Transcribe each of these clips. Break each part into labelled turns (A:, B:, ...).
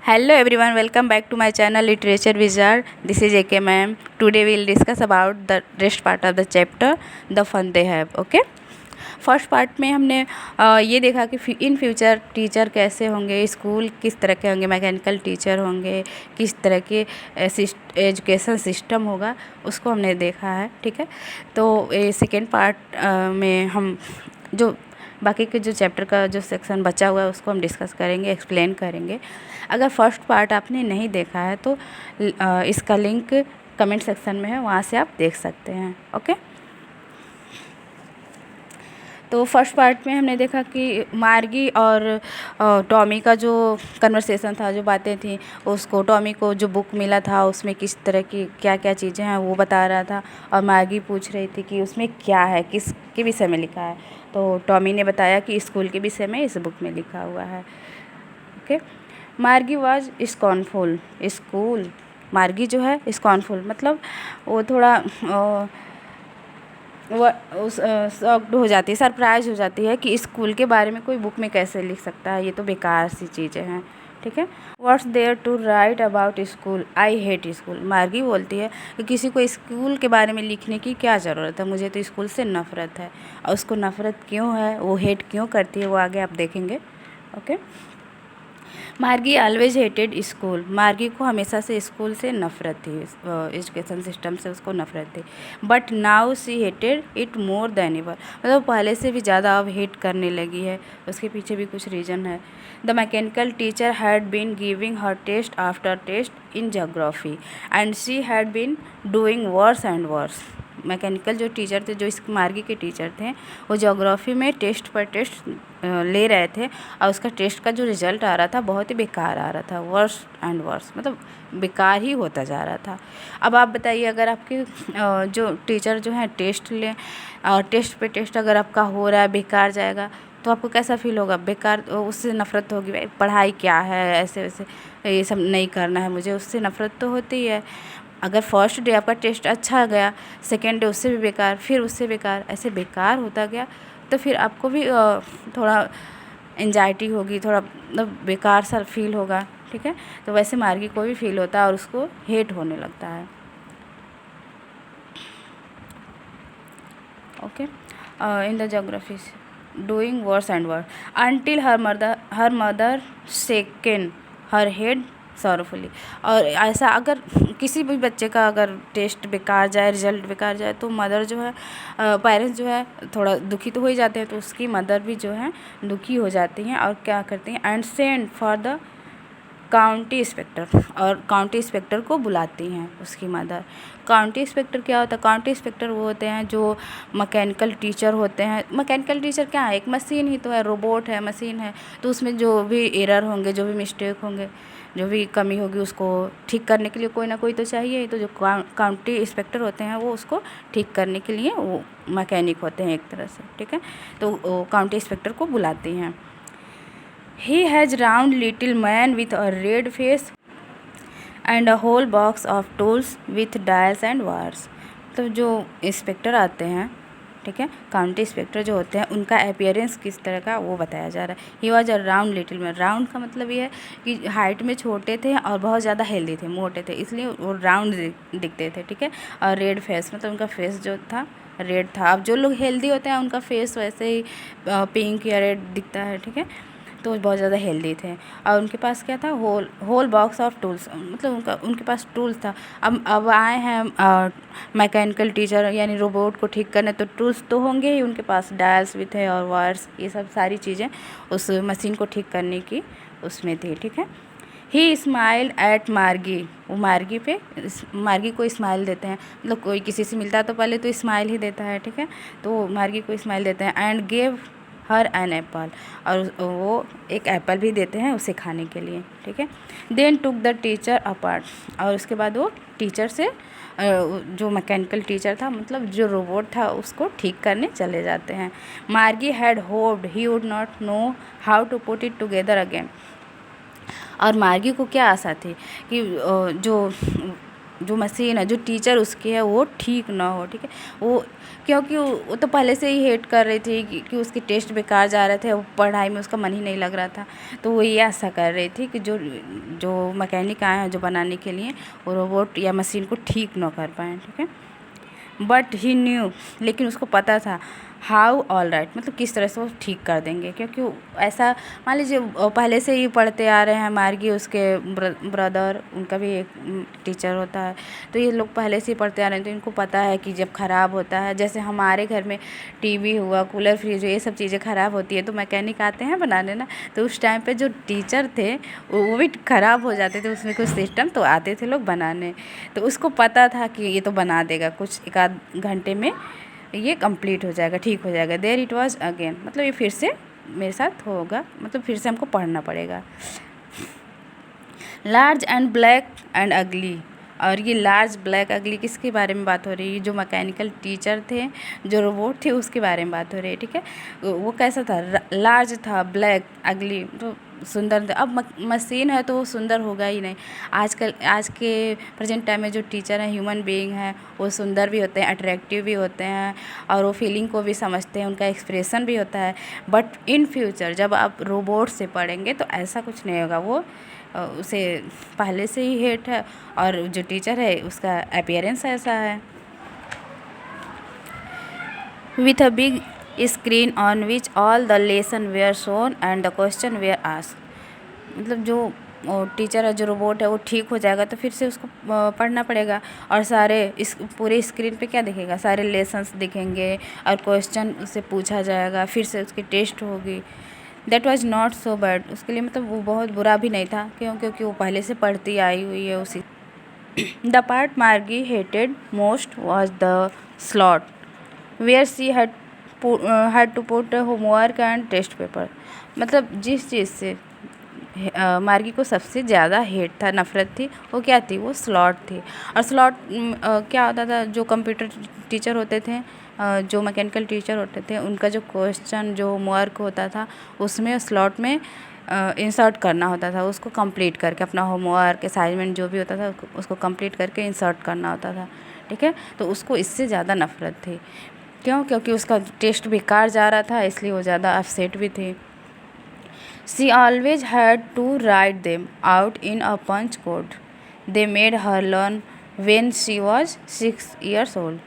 A: Hello everyone, welcome back to my channel Literature Wizard. This is AK ma'am. Today we will discuss about the rest part of the chapter, the fun they have. Okay. First part में हमने ये देखा कि in future teacher कैसे होंगे, school किस तरह के होंगे, मैकेनिकल टीचर होंगे, किस तरह के एजुकेशन सिस्टम होगा, उसको हमने देखा है. ठीक है. तो सेकेंड पार्ट में हम जो बाकी के जो चैप्टर का जो सेक्शन बचा हुआ है उसको हम डिस्कस करेंगे, एक्सप्लेन करेंगे. अगर फर्स्ट पार्ट आपने नहीं देखा है तो इसका लिंक कमेंट सेक्शन में है, वहाँ से आप देख सकते हैं. ओके. तो फर्स्ट पार्ट में हमने देखा कि मार्गी और टॉमी का जो कन्वर्सेशन था, जो बातें थी, उसको टॉमी को जो बुक मिला था उसमें किस तरह की क्या क्या चीज़ें हैं वो बता रहा था, और मार्गी पूछ रही थी कि उसमें क्या है, किसके विषय में लिखा है. तो टॉमी ने बताया कि स्कूल के विषय में इस बुक में लिखा हुआ है. ओके. मार्गी वाज स्कॉर्नफुल. स्कूल मार्गी जो है स्कॉर्नफुल मतलब वो थोड़ा शॉक्ड हो जाती है, सरप्राइज हो जाती है कि स्कूल के बारे में कोई बुक में कैसे लिख सकता है, ये तो बेकार सी चीज़ें हैं. ठीक है. What's there to write about school, I hate school. Margie बोलती है कि किसी को स्कूल के बारे में लिखने की क्या ज़रूरत है, मुझे तो स्कूल से नफ़रत है. और उसको नफ़रत क्यों है, वो हेट क्यों करती है, वो आगे आप देखेंगे. ओके. मार्गी ऑलवेज हेटेड स्कूल. मार्गी को हमेशा से स्कूल से नफ़रत थी, एजुकेशन सिस्टम से उसको नफ़रत थी. But now see hated it more than ever. मतलब पहले से भी ज़्यादा अब हेट करने लगी है. उसके पीछे भी कुछ रीज़न है. The mechanical teacher had been giving her test after test in geography and she had been doing worse and worse. Mechanical जो टीचर थे, जो इस मार्गी के टीचर थे, वो ज्योग्राफी में टेस्ट पर टेस्ट ले रहे थे, और उसका टेस्ट का जो रिज़ल्ट आ रहा था बहुत ही बेकार आ रहा था. वर्स एंड वर्स मतलब बेकार ही होता जा रहा था. अब आप बताइए, अगर आपके जो टीचर जो हैं टेस्ट लें और टेस्ट पे टेस्ट अगर आपका हो रहा है, बेकार जाएगा, तो आपको कैसा फील होगा? बेकार, उससे नफ़रत होगी. भाई पढ़ाई क्या है, ऐसे वैसे ये सब नहीं करना है मुझे, उससे नफ़रत तो होती है. अगर फर्स्ट डे आपका टेस्ट अच्छा गया, सेकेंड डे उससे भी बेकार, फिर उससे बेकार, ऐसे बेकार होता गया, तो फिर आपको भी थोड़ा एंजाइटी होगी, थोड़ा मतलब बेकार सा फील होगा. ठीक है. तो वैसे मार्गी को भी फील होता है और उसको हेट होने लगता है. Okay. In the geography doing worse and worse until her mother shaken her head sorrowfully. और ऐसा अगर किसी भी बच्चे का अगर टेस्ट बेकार जाए, रिजल्ट बेकार जाए, तो मदर जो है, पेरेंट्स जो है थोड़ा दुखी तो हो ही जाते हैं, तो उसकी मदर भी जो है दुखी हो जाती हैं और क्या करती हैं, and send for the county inspector. और काउंटी इंस्पेक्टर को बुलाती हैं उसकी मदर. काउंटी इंस्पेक्टर क्या होता है? काउंटी इंस्पेक्टर वो होते हैं जो मैकेनिकल टीचर होते हैं. मैकेनिकल टीचर क्या है? एक मशीन ही तो है, रोबोट है, मशीन है. तो उसमें जो भी एरर होंगे, जो भी मिस्टेक होंगे, जो भी कमी होगी, उसको ठीक करने के लिए कोई ना कोई तो चाहिए. तो जो काउंटी इंस्पेक्टर होते हैं वो उसको ठीक करने के लिए वो मैकेनिक होते हैं एक तरह से. ठीक है. तो काउंटी इंस्पेक्टर को बुलाती हैं. He has round little man with a red face and a whole box of tools with dials and wires. तो जो इंस्पेक्टर आते हैं, ठीक है, काउंटी इंस्पेक्टर जो होते हैं, उनका अपीयरेंस किस तरह का वो बताया जा रहा है. He was a round little man. Round का मतलब ये है कि हाइट में छोटे थे और बहुत ज़्यादा हेल्दी थे, मोटे थे, इसलिए वो राउंड दिखते थे. ठीक है. और रेड फेस मतलब उनका फेस जो था रेड था. अब जो लोग हेल्दी होते हैं उनका फेस वैसे ही पिंक या रेड दिखता है. ठीक है. तो बहुत ज़्यादा हेल्दी थे. और उनके पास क्या था? Whole box of tools. मतलब उनके पास टूल्स था. अब आए हैं मैकेनिकल टीचर यानी रोबोट को ठीक करने, तो टूल्स तो होंगे ही उनके पास. डायल्स भी थे और वायर्स, ये सब सारी चीज़ें उस मशीन को ठीक करने की उसमें थी. ठीक है. ही स्माइल एट मार्गी. वो मार्गी को स्माइल देते हैं. मतलब कोई किसी से मिलता है तो पहले तो स्माइल ही देता है. ठीक है. तो मार्गी को स्माइल देते हैं. And gave her an apple. और वो एक एप्पल भी देते हैं उसे खाने के लिए. ठीक है. Then took the teacher apart. और उसके बाद वो टीचर से जो मैकेनिकल टीचर था, मतलब जो रोबोट था, उसको ठीक करने चले जाते हैं. Margie had hoped he would not know how to put it together again. और मार्गी को क्या आशा थी कि जो जो मशीन है, जो टीचर उसकी है वो ठीक ना हो, ठीक है। वो क्योंकि वो तो पहले से ही हेट कर रही थी कि उसके टेस्ट बेकार जा रहे थे, वो पढ़ाई में उसका मन ही नहीं लग रहा था। तो वो ये ऐसा कर रही थी कि जो जो मैकेनिक आए हैं जो बनाने के लिए, वो रोबोट या मशीन को ठीक ना कर पाएँ, ठीक है। बट ही न्यू, लेकिन उसको पता था हाउ ऑल राइट, मतलब किस तरह से वो ठीक कर देंगे, क्योंकि ऐसा मान लीजिए पहले से ही पढ़ते आ रहे हैं। मार्गी उसके ब्रदर, उनका भी एक टीचर होता है, तो ये लोग पहले से ही पढ़ते आ रहे हैं, तो इनको पता है कि जब ख़राब होता है, जैसे हमारे घर में टीवी हुआ, कूलर, फ्रिज, ये सब चीज़ें ख़राब होती है तो मैकेनिक आते हैं बनाने ना। तो उस टाइम पे जो टीचर थे वो भी ख़राब हो जाते थे, उसमें कुछ सिस्टम, तो आते थे लोग बनाने। तो उसको पता था कि ये तो बना देगा, कुछ एक आध घंटे में ये कंप्लीट हो जाएगा, ठीक हो जाएगा। देयर इट वाज अगेन, मतलब ये फिर से मेरे साथ होगा, मतलब फिर से हमको पढ़ना पड़ेगा। लार्ज एंड ब्लैक एंड अगली, और ये लार्ज ब्लैक अगली किसके बारे में बात हो रही है? जो मैकेनिकल टीचर थे, जो रोबोट थे, उसके बारे में बात हो रही है, ठीक है। वो कैसा था? लार्ज था, ब्लैक, अगली, तो सुंदर था। अब मशीन है तो वो सुंदर होगा ही नहीं। आजकल आज के प्रेजेंट टाइम में जो टीचर हैं, ह्यूमन बीइंग हैं, वो सुंदर भी होते हैं, अट्रैक्टिव भी होते हैं, और वो फीलिंग को भी समझते हैं, उनका एक्सप्रेशन भी होता है। बट इन फ्यूचर जब आप रोबोट से पढ़ेंगे तो ऐसा कुछ नहीं होगा। वो उसे पहले से ही हेट है, और जो टीचर है उसका अपीयरेंस ऐसा है। With a big screen on which all the lesson were shown and the question were asked, मतलब जो टीचर है, जो रोबोट है, वो ठीक हो जाएगा तो फिर से उसको पढ़ना पड़ेगा, और सारे इस पूरे स्क्रीन पे क्या दिखेगा? सारे लेसन्स दिखेंगे, और क्वेश्चन उससे पूछा जाएगा, फिर से उसकी टेस्ट होगी। That was not so bad, उसके लिए मतलब वो बहुत बुरा भी नहीं था, क्योंकि वो पहले से पढ़ती आई हुई है उसी। The part Margie hated most was the slot where she had to put homework and test paper, मतलब जिस चीज़ से मार्गी को सबसे ज़्यादा हेट था, नफ़रत थी, वो क्या थी? वो स्लॉट थी। और स्लॉट क्या होता था? जो कंप्यूटर टीचर होते थे, जो मैकेनिकल टीचर होते थे, उनका जो क्वेश्चन, जो होमवर्क होता था, उसमें स्लॉट में इंसर्ट करना होता था, उसको कंप्लीट करके, अपना होमवर्क असाइनमेंट जो भी होता था उसको कंप्लीट करके इंसर्ट करना होता था, ठीक है। तो उसको इससे ज़्यादा नफ़रत थी। क्यों? क्योंकि उसका टेस्ट बेकार जा रहा था, इसलिए वो ज़्यादा अपसेट भी थी। She always had to write them out in a punch code they made her learn when she was 6 years old.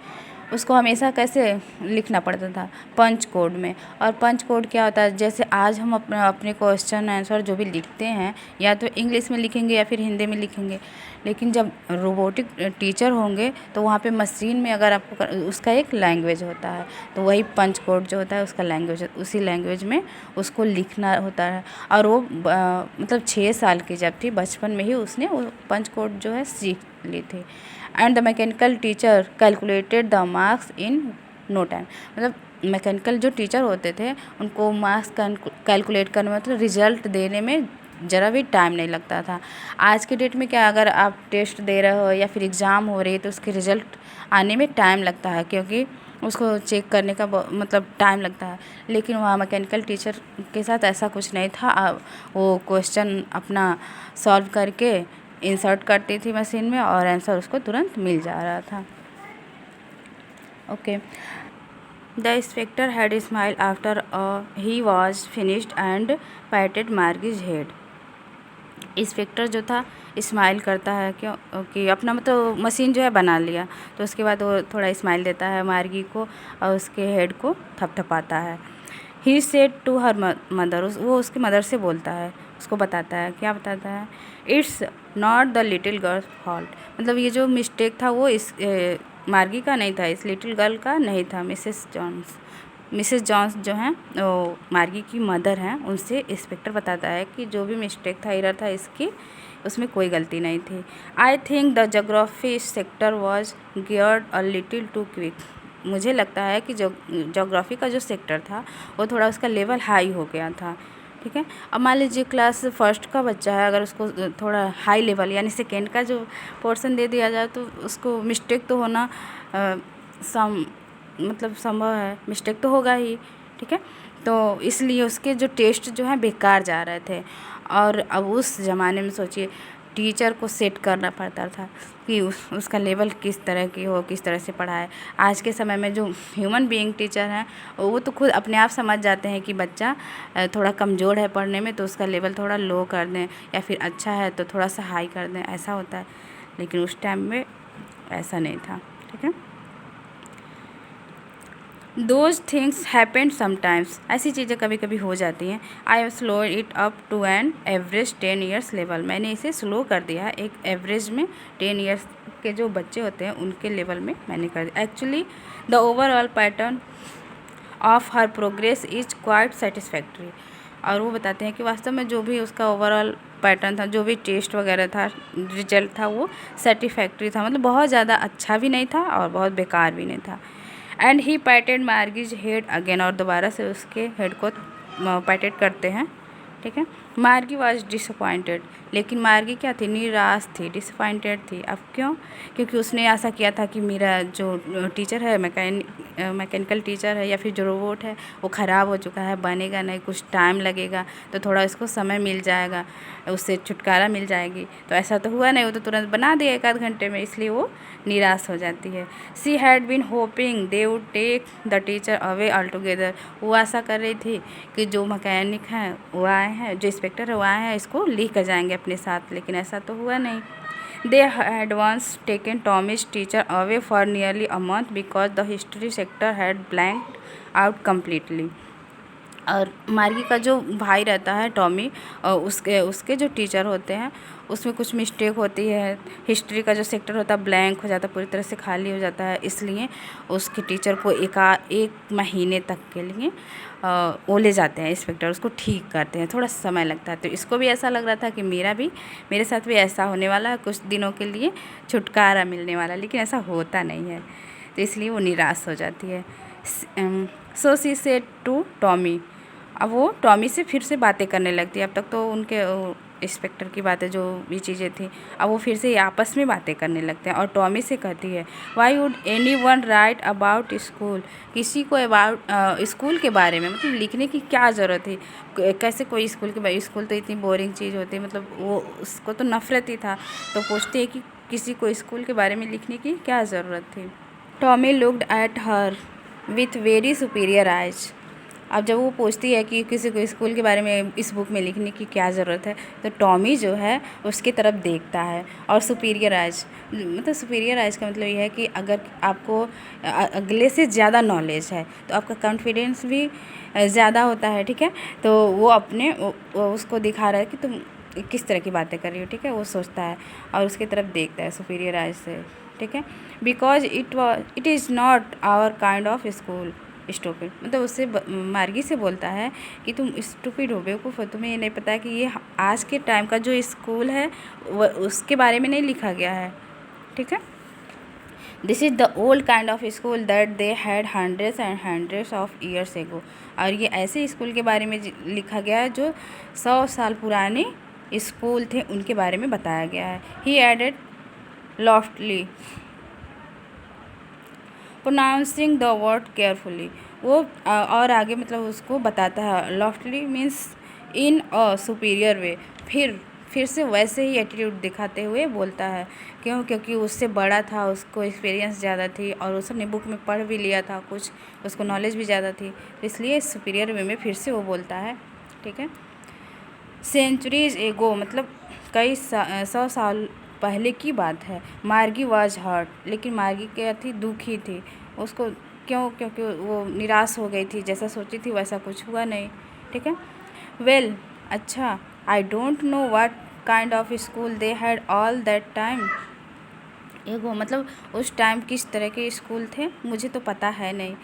A: उसको हमेशा कैसे लिखना पड़ता था? पंच कोड में। और पंच कोड क्या होता है? जैसे आज हम अपने क्वेश्चन आंसर जो भी लिखते हैं, या तो इंग्लिश में लिखेंगे या फिर हिंदी में लिखेंगे, लेकिन जब रोबोटिक टीचर होंगे तो वहाँ पे मशीन में अगर आपको उसका एक लैंग्वेज होता है, तो वही पंच कोड जो होता है उसका लैंग्वेज, उसी लैंग्वेज में उसको लिखना होता है। और वो मतलब 6 साल की जब थी, बचपन में ही उसने वो पंच कोड जो है सीख ली थी। And the mechanical teacher calculated the marks in no time, मतलब मैकेनिकल जो टीचर होते थे उनको मार्क्स कैलकुलेट करने में, मतलब रिजल्ट देने में ज़रा भी टाइम नहीं लगता था। आज के डेट में क्या, अगर आप टेस्ट दे रहे हो या फिर एग्ज़ाम हो रही है तो उसके रिज़ल्ट आने में टाइम लगता है, क्योंकि उसको चेक करने का मतलब टाइम लगता है। लेकिन वहाँ मैकेनिकल टीचर के साथ ऐसा कुछ नहीं था। वो क्वेश्चन अपना सॉल्व करके इंसर्ट करती थी मशीन में, और आंसर उसको तुरंत मिल जा रहा था। Okay. The inspector had smile after he was finished and patted Margie's head. Inspector जो था स्माइल करता है, क्यों कि अपना मतलब मशीन जो है बना लिया, तो उसके बाद वो थोड़ा स्माइल देता है मार्गी को, और उसके हेड को थपथपाता है। He said to her mother, वो उसकी मदर से बोलता है, उसको बताता है, क्या बताता है? It's not the little girls fault, मतलब ये जो मिस्टेक था वो इस मार्गी का नहीं था, इस लिटिल गर्ल का नहीं था। मिसेस जॉन्स जो हैं वो मार्गी की मदर हैं, उनसे इंस्पेक्टर बताता है कि जो भी मिस्टेक था, एरर था इसकी, उसमें कोई गलती नहीं थी। I think the geography sector was geared a little too quick, मुझे लगता है कि जोग्राफी का जो सेक्टर था वो थोड़ा उसका लेवल हाई हो गया था, ठीक है। अब मान लीजिए क्लास फर्स्ट का बच्चा है, अगर उसको थोड़ा हाई लेवल यानी सेकेंड का जो पोर्शन दे दिया जाए तो उसको मिस्टेक तो होना मतलब संभव है, मिस्टेक तो होगा ही, ठीक है। तो इसलिए उसके जो टेस्ट जो हैं बेकार जा रहे थे। और अब उस ज़माने में सोचिए टीचर को सेट करना पड़ता था कि उसका लेवल किस तरह की हो, किस तरह से पढ़ाए। आज के समय में जो ह्यूमन बीइंग टीचर हैं वो तो खुद अपने आप समझ जाते हैं कि बच्चा थोड़ा कमज़ोर है पढ़ने में, तो उसका लेवल थोड़ा लो कर दें, या फिर अच्छा है तो थोड़ा सा हाई कर दें, ऐसा होता है। लेकिन उस टाइम में ऐसा नहीं था, ठीक है। दोज थिंग्स हैपेंड समटाइम्स, ऐसी चीज़ें कभी कभी हो जाती हैं। I have slow it up to an average 10 years level, मैंने इसे स्लो कर दिया है एक एवरेज में 10 ईयर्स के जो बच्चे होते हैं उनके लेवल में मैंने कर दिया। Actually the overall pattern of her progress is quite satisfactory, और वो बताते हैं कि वास्तव में जो भी उसका ओवरऑल पैटर्न था, जो भी टेस्ट वगैरह था, रिजल्ट था, वो सेटिस्फैक्ट्री था, मतलब बहुत ज़्यादा अच्छा भी नहीं था और बहुत बेकार भी नहीं था। And he patted Margie's head again, और दोबारा से उसके हेड को पैटेड करते हैं, ठीक है। मार्गी वॉज डिसअपॉइंटेड, लेकिन मार्गी क्या थी, निराश थी, डिसअपॉइंटेड थी। अब क्यों? क्योंकि उसने ऐसा किया था कि मेरा जो टीचर है, मैकेनिकल टीचर है या फिर जो रोबोट है वो ख़राब हो चुका है, बनेगा नहीं, कुछ टाइम लगेगा, तो थोड़ा इसको समय मिल जाएगा, उससे छुटकारा मिल जाएगी। तो ऐसा तो हुआ नहीं, वो तो तुरंत बना दिया 1 आध घंटे में, इसलिए वो निराश हो जाती है। She had been hoping they would take the teacher away altogether, वो आशा कर रही थी कि जो मैकेनिक हैं वो आए हैं, जो इंस्पेक्टर है वो आए हैं, इसको लेकर जाएंगे अपने साथ, लेकिन ऐसा तो हुआ नहीं। They had once taken Tommy's teacher away for nearly a month because the history sector had blanked out completely, और मार्गी का जो भाई रहता है टॉमी, उसके उसके जो टीचर होते हैं उसमें कुछ मिस्टेक होती है, हिस्ट्री का जो सेक्टर होता है ब्लैंक हो जाता है, पूरी तरह से खाली हो जाता है, इसलिए उसके टीचर को एक महीने तक के लिए वो ले जाते हैं इंस्पेक्टर, उसको ठीक करते हैं, थोड़ा समय लगता है। तो इसको भी ऐसा लग रहा था कि मेरे साथ भी ऐसा होने वाला है, कुछ दिनों के लिए छुटकारा मिलने वाला, लेकिन ऐसा होता नहीं है, तो इसलिए वो निराश हो जाती है। सो सी सेड टू टॉमी, अब वो टॉमी से फिर से बातें करने लगती है। अब तक तो उनके इंस्पेक्टर की बातें जो भी चीज़ें थी, अब वो फिर से आपस में बातें करने लगते हैं, और टॉमी से कहती है why would any one right about school, किसी को अबाउट स्कूल के बारे में मतलब लिखने की क्या ज़रूरत थी, कैसे कोई स्कूल के बारे, स्कूल तो इतनी बोरिंग चीज़ होती है, मतलब वो उसको तो नफरत ही था, तो पूछती है कि किसी को स्कूल के बारे में लिखने की क्या ज़रूरत थी। Tommy looked at her with very superior eyes, अब जब वो पूछती है कि किसी को स्कूल के बारे में इस बुक में लिखने की क्या ज़रूरत है, तो टॉमी जो है उसकी तरफ देखता है, और सुपीरियर आइज, मतलब सुपीरियर आइज का मतलब ये है कि अगर आपको अगले से ज़्यादा नॉलेज है तो आपका कॉन्फिडेंस भी ज़्यादा होता है, ठीक है। तो वो अपने वो उसको दिखा रहा है कि तुम किस तरह की बातें कर रही हो, ठीक है, वो सोचता है और उसकी तरफ देखता है सुपीरियर आइज से, ठीक है। Because it is not our kind of school stupid, मतलब उससे मार्गी से बोलता है कि तुम स्टूपिड हो, बेवकूफ़ हो, तुम्हें ये नहीं पता कि ये आज के टाइम का जो स्कूल है वो उसके बारे में नहीं लिखा गया है, ठीक है। This is the old kind of school that they had hundreds and hundreds of years ago, और ये ऐसे स्कूल के बारे में लिखा गया है जो 100 साल पुराने स्कूल थे, उनके बारे में बताया गया है। He added loftily pronouncing the word carefully, वो और आगे मतलब उसको बताता है, लॉफ्टली मीन्स इन अ सुपीरियर वे, फिर से वैसे ही एटीट्यूड दिखाते हुए बोलता है। क्यों? क्योंकि उससे बड़ा था, उसको एक्सपीरियंस ज़्यादा थी, और उसने बुक में पढ़ भी लिया था कुछ, उसको नॉलेज भी ज़्यादा थी, तो इसलिए सुपीरियर वे में फिर से वो बोलता है, ठीक है। सेंचुरीज एगो, मतलब कई 100 साल पहले की बात है। मार्गी वाज हर्ट, लेकिन मार्गी क्या थी, दुखी थी, उसको क्यों? क्योंकि वो निराश हो गई थी, जैसा सोची थी वैसा कुछ हुआ नहीं, ठीक है। वेल, अच्छा, I don't know what kind of school they had all that time, एगो मतलब उस टाइम किस तरह के स्कूल थे मुझे तो पता है नहीं।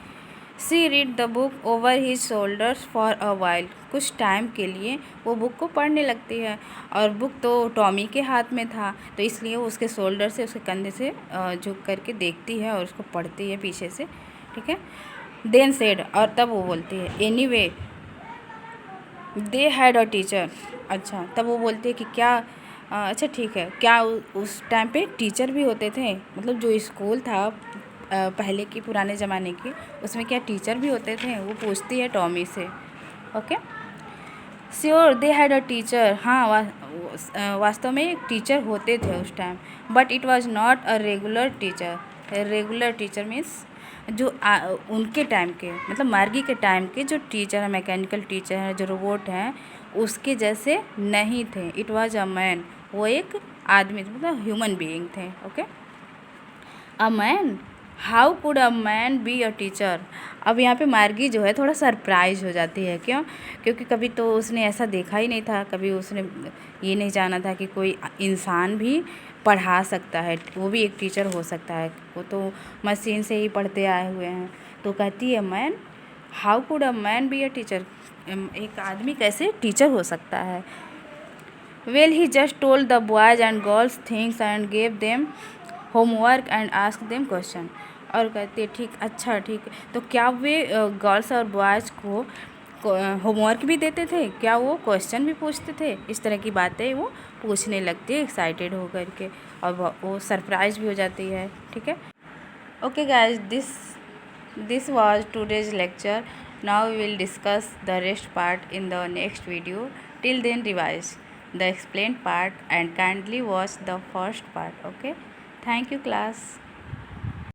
A: She read the book over his shoulders for a while, कुछ टाइम के लिए वो बुक को पढ़ने लगती है, और बुक तो टॉमी के हाथ में था, तो इसलिए वो उसके शोल्डर से, उसके कंधे से झुक करके देखती है और उसको पढ़ती है पीछे से, ठीक है। देन सेड, और तब वो बोलती है, anyway they had a teacher, अच्छा तब वो बोलती है कि क्या अच्छा ठीक है, क्या उस टाइम पे टीचर भी होते थे, मतलब जो स्कूल था पहले की पुराने ज़माने की, उसमें क्या टीचर भी होते थे, वो पूछती है टॉमी से, okay. Sure they had a teacher, हाँ वास्तव में एक टीचर होते थे उस time, but it was not a regular teacher. Regular teacher means जो उनके टाइम के, मतलब मार्गी के टाइम के जो टीचर हैं, मैकेनिकल टीचर हैं, जो रोबोट हैं, उसके जैसे नहीं थे। इट वाज अ मैन, वो एक आदमी, मतलब ह्यूमन बीइंग थे। Okay, a man, how could a man be a teacher. अब यहाँ पे मार्गी जो है थोड़ा सरप्राइज हो जाती है। क्यों? क्योंकि कभी तो उसने ऐसा देखा ही नहीं था, कभी उसने ये नहीं जाना था कि कोई इंसान भी पढ़ा सकता है, वो भी एक टीचर हो सकता है। वो तो मशीन से ही पढ़ते आए हुए हैं। तो कहती है man, how could a man be a teacher, एक आदमी कैसे टीचर हो सकता है। Well he just told the boys and girls things and gave them homework and ask them question. और कहते ठीक, अच्छा ठीक। तो क्या वे गर्ल्स और बॉयज़ को होमवर्क भी देते थे? क्या वो क्वेश्चन भी पूछते थे? इस तरह की बातें वो पूछने लगती है एक्साइटेड होकर के, और वो सरप्राइज भी हो जाती है। ठीक है, okay guys, this was today's lecture. Now we will discuss the rest part in the next video. Till then, revise the explained part and kindly watch the first part. Okay, thank you class.